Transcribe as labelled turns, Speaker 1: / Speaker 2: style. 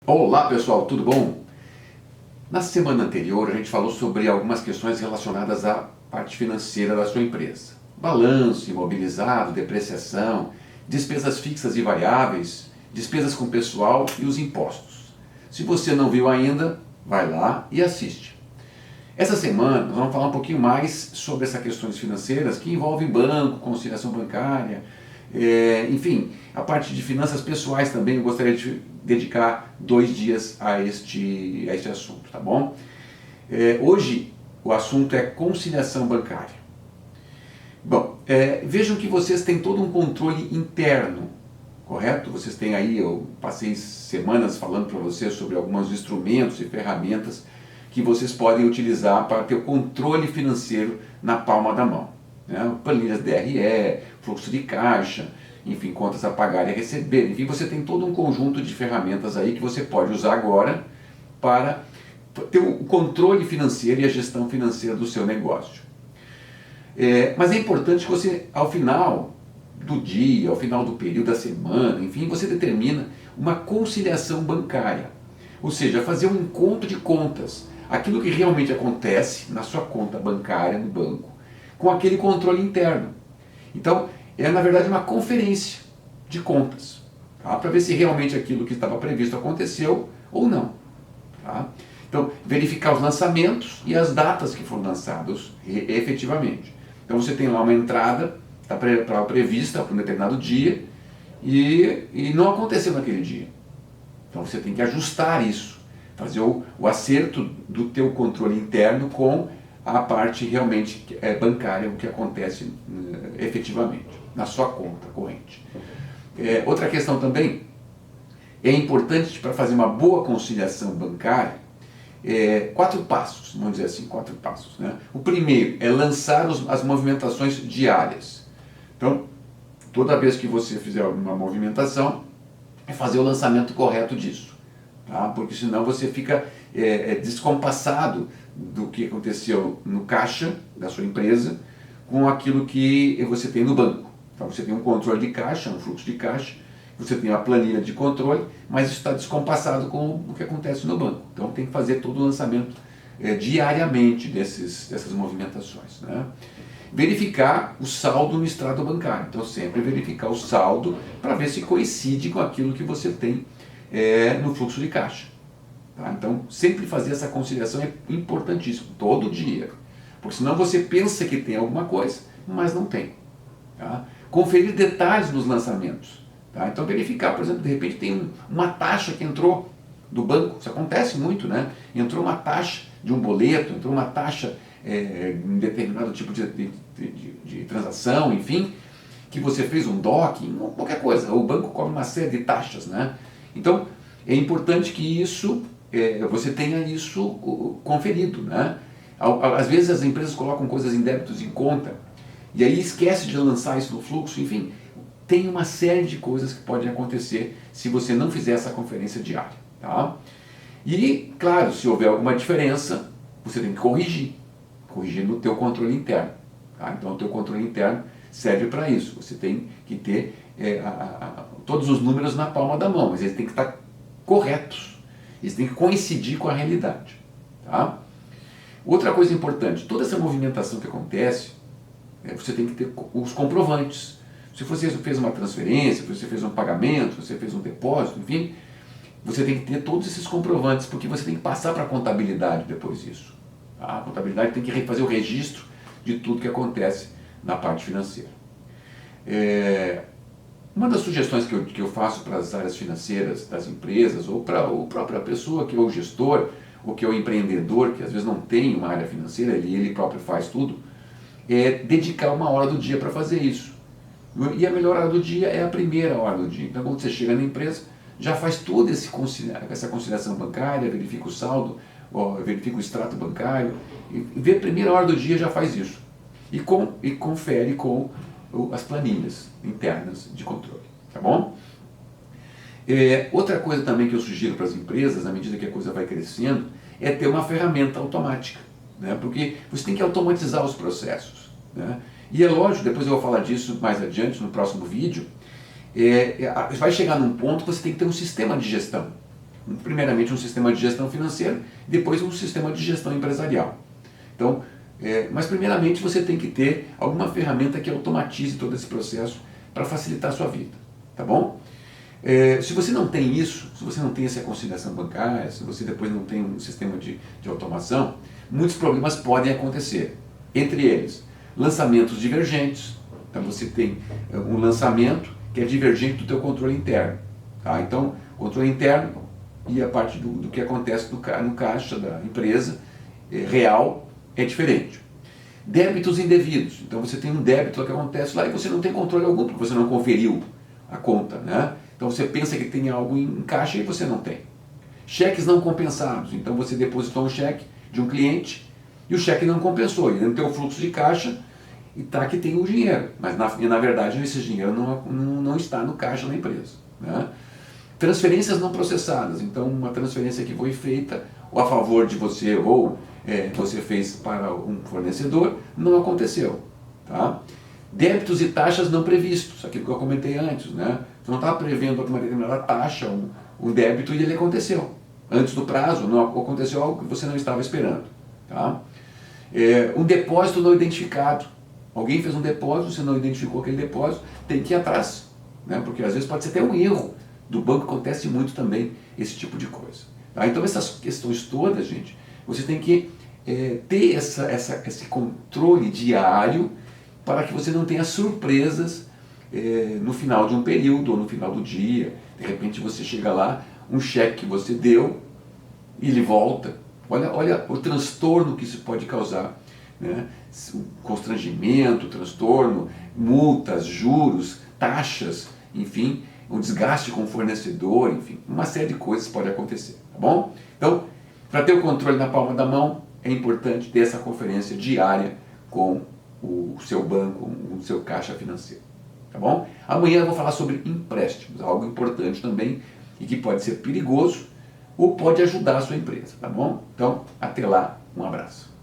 Speaker 1: Olá pessoal, tudo bom? Na semana anterior a gente falou sobre algumas questões relacionadas à parte financeira da sua empresa. Balanço, imobilizado, depreciação, despesas fixas e variáveis, despesas com pessoal e os impostos. Se você não viu ainda, vai lá e assiste. Essa semana nós vamos falar um pouquinho mais sobre essas questões financeiras que envolvem banco, conciliação bancária, enfim, a parte de finanças pessoais também. Eu gostaria de dedicar 2 dias a este assunto, tá bom? Hoje o assunto é conciliação bancária. Bom, vejam que vocês têm todo um controle interno, correto? Vocês têm aí, eu passei semanas falando para vocês sobre alguns instrumentos e ferramentas que vocês podem utilizar para ter o controle financeiro na palma da mão, né? Planilhas DRE, fluxo de caixa, enfim, contas a pagar e a receber, enfim, você tem todo um conjunto de ferramentas aí que você pode usar agora para ter o controle financeiro e a gestão financeira do seu negócio. Mas é importante que você, ao final do dia, ao final do período da semana, enfim, você determina uma conciliação bancária, ou seja, fazer um encontro de contas, aquilo que realmente acontece na sua conta bancária no banco, com aquele controle interno. Então, é na verdade uma conferência de contas, tá? Para ver se realmente aquilo que estava previsto aconteceu ou não. Tá? Então, verificar os lançamentos e as datas que foram lançados efetivamente. Então você tem lá uma entrada, está prevista para um determinado dia e não aconteceu naquele dia. Então você tem que ajustar isso, fazer o acerto do teu controle interno com a parte realmente bancária, o que acontece efetivamente na sua conta corrente. Outra questão também, é importante para fazer uma boa conciliação bancária, 4 passos, vamos dizer assim, 4 passos. Né? O primeiro é lançar as movimentações diárias. Então, toda vez que você fizer uma movimentação, é fazer o lançamento correto disso. Tá? Porque senão você fica descompassado do que aconteceu no caixa da sua empresa com aquilo que você tem no banco. Então você tem um controle de caixa, um fluxo de caixa, você tem uma planilha de controle, mas isso está descompassado com o que acontece no banco. Então tem que fazer todo o lançamento diariamente dessas movimentações. Né? Verificar o saldo no extrato bancário. Então sempre verificar o saldo para ver se coincide com aquilo que você tem no fluxo de caixa. Tá? Então sempre fazer essa conciliação é importantíssimo, todo dia. Porque senão você pensa que tem alguma coisa, mas não tem. Tá? Conferir detalhes nos lançamentos. Tá? Então verificar, por exemplo, de repente tem uma taxa que entrou do banco, isso acontece muito, né? Entrou uma taxa de um boleto, entrou uma taxa em determinado tipo de transação, enfim, que você fez um DOC, qualquer coisa, o banco cobra uma série de taxas, né? Então é importante que isso, você tenha isso conferido, né? Às vezes as empresas colocam coisas em débitos em conta e aí esquece de lançar isso no fluxo, enfim. Tem uma série de coisas que podem acontecer se você não fizer essa conferência diária. Tá? E, claro, se houver alguma diferença, você tem que corrigir no teu controle interno. Tá? Então o teu controle interno serve para isso. Você tem que ter todos os números na palma da mão, mas eles têm que estar corretos. Eles têm que coincidir com a realidade. Tá? Outra coisa importante, toda essa movimentação que acontece, você tem que ter os comprovantes. Se você fez uma transferência, se você fez um pagamento, se você fez um depósito, enfim, você tem que ter todos esses comprovantes, porque você tem que passar para a contabilidade depois disso. A contabilidade tem que fazer o registro de tudo que acontece na parte financeira. Uma das sugestões que eu faço para as áreas financeiras das empresas, ou para a própria pessoa que é o gestor, ou que é o empreendedor, que às vezes não tem uma área financeira, ele próprio faz tudo, é dedicar 1 hora do dia para fazer isso. E a melhor hora do dia é a primeira hora do dia. Então quando você chega na empresa, já faz toda essa conciliação bancária, verifica o saldo, verifica o extrato bancário, e vê a primeira hora do dia, já faz isso. E confere com as planilhas internas de controle. Tá bom? Outra coisa também que eu sugiro para as empresas, na medida que a coisa vai crescendo, é ter uma ferramenta automática. Né? Porque você tem que automatizar os processos. Né? E é lógico, depois eu vou falar disso mais adiante no próximo vídeo, vai chegar num ponto que você tem que ter um sistema de gestão. primeiramente um sistema de gestão financeira, depois um sistema de gestão empresarial. Então, mas primeiramente você tem que ter alguma ferramenta que automatize todo esse processo para facilitar a sua vida, tá bom? Se você não tem isso, se você não tem essa conciliação bancária, se você depois não tem um sistema de automação, muitos problemas podem acontecer. Entre eles, lançamentos divergentes. Então você tem um lançamento que é divergente do teu controle interno. Tá? Então, controle interno e a parte do que acontece no caixa da empresa real é diferente. Débitos indevidos. Então você tem um débito que acontece lá e você não tem controle algum, porque você não conferiu a conta, né? Então você pensa que tem algo em caixa e você não tem. Cheques não compensados. Então você depositou um cheque de um cliente e o cheque não compensou. Ele não tem o fluxo de caixa e tá que tem o dinheiro. Mas na verdade esse dinheiro não está no caixa da empresa, né? Transferências não processadas. Então uma transferência que foi feita ou a favor de você ou você fez para um fornecedor, não aconteceu. Tá? Débitos e taxas não previstos, aquilo que eu comentei antes, né? Você não estava prevendo uma determinada taxa, um débito e ele aconteceu. Antes do prazo, não aconteceu algo que você não estava esperando. Tá? Um depósito não identificado. Alguém fez um depósito, você não identificou aquele depósito, tem que ir atrás. Né? Porque às vezes pode ser até um erro do banco, acontece muito também esse tipo de coisa. Tá? Então essas questões todas, gente, você tem que ter esse controle diário para que você não tenha surpresas no final de um período ou no final do dia. De repente você chega lá, um cheque que você deu e ele volta. Olha o transtorno que isso pode causar. Né? O constrangimento, transtorno, multas, juros, taxas, enfim, um desgaste com o fornecedor, enfim, uma série de coisas pode acontecer. Tá bom? Então, para ter o controle na palma da mão, é importante ter essa conferência diária com o seu banco, o seu caixa financeiro. Tá bom? Amanhã eu vou falar sobre empréstimos, algo importante também e que pode ser perigoso ou pode ajudar a sua empresa. Tá bom? Então, até lá, um abraço.